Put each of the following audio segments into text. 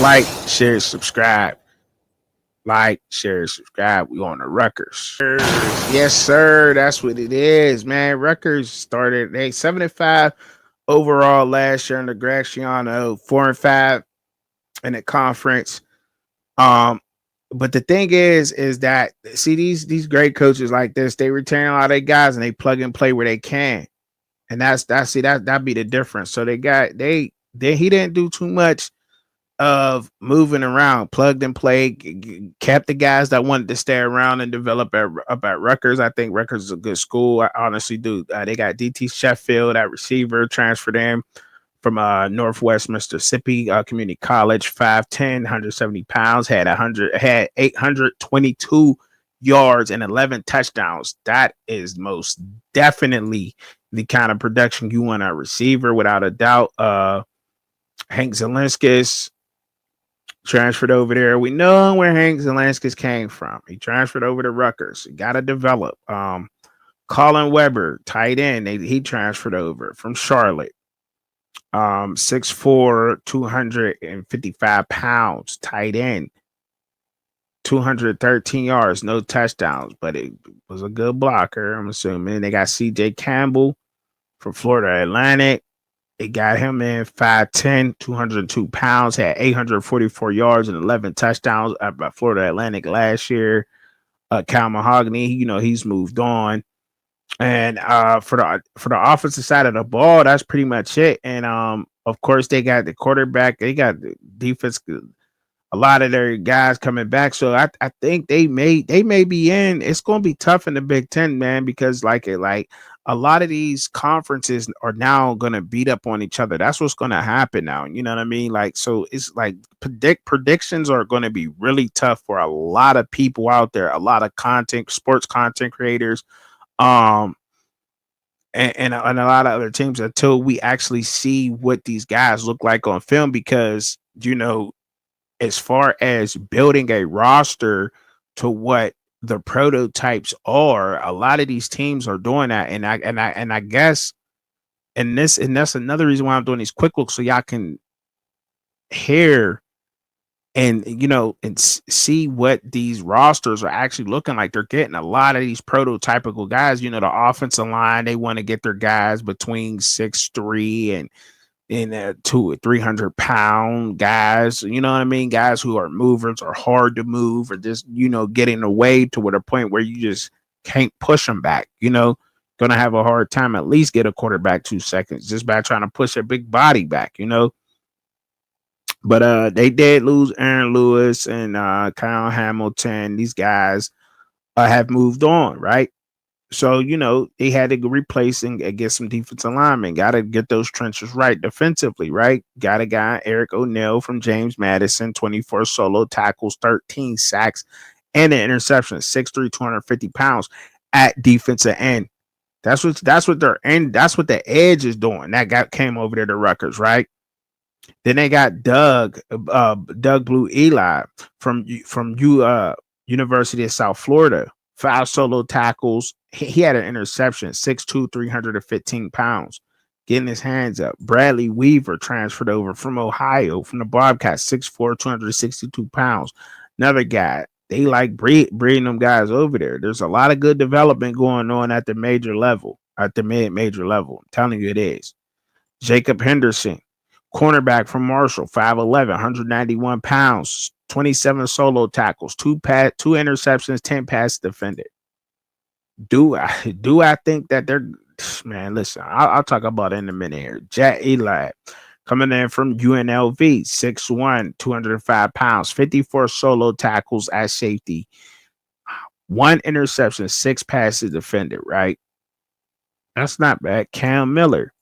Like, share, subscribe. Like, share, subscribe. We on the Rutgers. Yes, sir. That's what it is, man. Rutgers started they 75 overall last year in the Graciano, 4-5 in the conference. Um, but the thing is that see these great coaches like this, they retain a lot of their guys and they plug and play where they can. And that be the difference. So they he didn't do too much of moving around, plugged and played, kept the guys that wanted to stay around and develop up at Rutgers. I think Rutgers is a good school. I honestly do. They got DT Sheffield at receiver, transferred in from Northwest Mississippi Community College, 5'10", 170 pounds, had 822 yards and 11 touchdowns. That is most definitely the kind of production you want at receiver, without a doubt. Hank Zelinskis transferred over there. We know where Hank Zelinskis came from. He transferred over to Rutgers. He got to develop. Colin Weber, tight end, he transferred over from Charlotte. 6'4", 255 pounds, tight end, 213 yards, no touchdowns, but it was a good blocker, I'm assuming. They got CJ Campbell from Florida Atlantic. They got him in 5'10", 202 pounds, had 844 yards and 11 touchdowns at Florida Atlantic last year. Cal Mahogany, he's moved on. And for the offensive side of the ball, that's pretty much it. And of course, they got the quarterback, they got the defense, a lot of their guys coming back. So I think they may be in. It's gonna be tough in the Big Ten, man, because like a lot of these conferences are now gonna beat up on each other. That's what's gonna happen now. You know what I mean? Like, so it's like predictions are gonna be really tough for a lot of people out there, a lot of sports content creators. Um and a lot of other teams, until we actually see what these guys look like on film, because as far as building a roster to what the prototypes are, a lot of these teams are doing that. And I guess and that's another reason why I'm doing these quick looks, so y'all can hear and see what these rosters are actually looking like. They're getting a lot of these prototypical guys. The offensive line, they want to get their guys between 6'3" and in 200 or 300 pound guys, you know what I mean? Guys who are movers, or hard to move, or just, getting away to a point where you just can't push them back, gonna have a hard time at least get a quarterback 2 seconds just by trying to push a big body back. But they did lose Aaron Lewis and Kyle Hamilton. These guys have moved on, right? So, they had to replace and get some defensive linemen. Got to get those trenches right defensively, right? Got a guy, Eric O'Neill from James Madison, 24 solo tackles, 13 sacks, and an interception, 6'3", 250 pounds at defensive end. That's what the edge is doing. That guy came over there to Rutgers, right? Then they got Doug Blue Eli from University of South Florida. 5 solo tackles. He had an interception, 6'2", 315 pounds, getting his hands up. Bradley Weaver transferred over from Ohio, from the Bobcats, 6'4", 262 pounds. Another guy. They like breeding them guys over there. There's a lot of good development going on at the major level, at the mid-major level. I'm telling you it is. Jacob Henderson, cornerback from Marshall, 5'11", 191 pounds, 27 solo tackles, two interceptions, 10 passes defended. Do I think that they're, man? Listen, I'll talk about it in a minute here. Jack Eli, coming in from UNLV, 6'1", 205 pounds, 54 solo tackles at safety, 1 interception, 6 passes defended. Right, that's not bad. Cam Miller,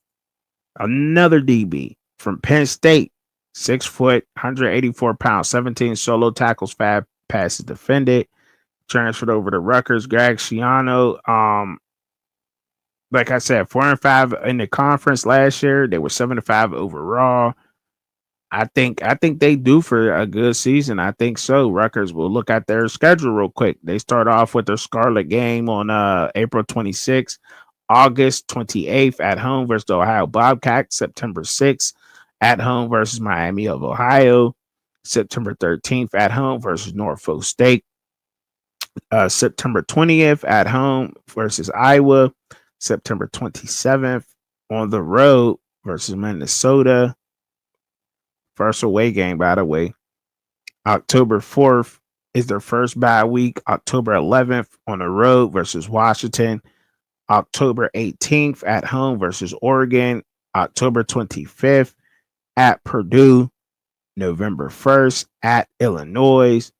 another DB from Penn State, 6 foot, 184 pounds, 17 solo tackles, 5 passes defended. Transferred over to Rutgers. Greg Schiano, like I said, 4-5 in the conference last year. They were 7-5 overall. I think they do for a good season. I think so. Rutgers will look at their schedule real quick. They start off with their Scarlet game on April 26th, August 28th at home versus the Ohio Bobcats, September 6th at home versus Miami of Ohio, September 13th at home versus Norfolk State. September 20th at home versus Iowa. September 27th on the road versus Minnesota. First away game, by the way. October 4th is their first bye week. October 11th on the road versus Washington. October 18th at home versus Oregon. October 25th at Purdue. November 1st at Illinois.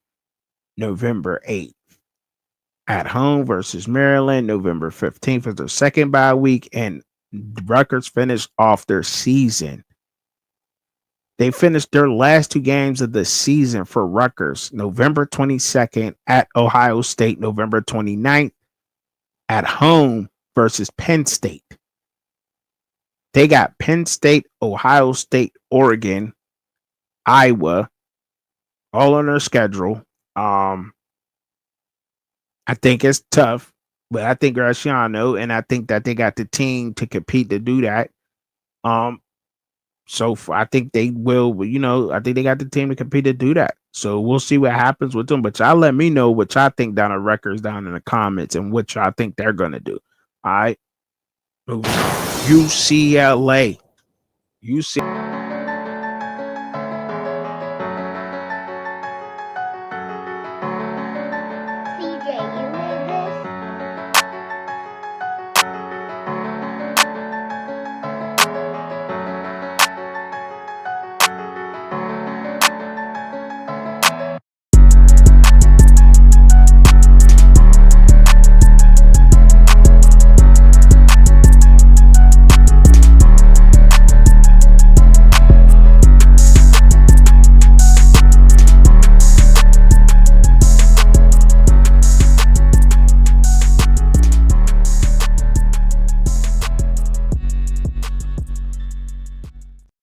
November 8th at home versus Maryland. November 15th is their second bye week, and Rutgers finished off their season. They finished their last two games of the season for Rutgers. November 22nd at Ohio State. November 29th at home versus Penn State. They got Penn State, Ohio State, Oregon, Iowa, all on their schedule. I think it's tough, but I think Graciano, and I think that they got the team to compete to do that. Um, I think they will. I think they got the team to compete to do that. So we'll see what happens with them. But y'all let me know what y'all think down at Records down in the comments and what y'all think they're gonna do. All right, UCLA, UC.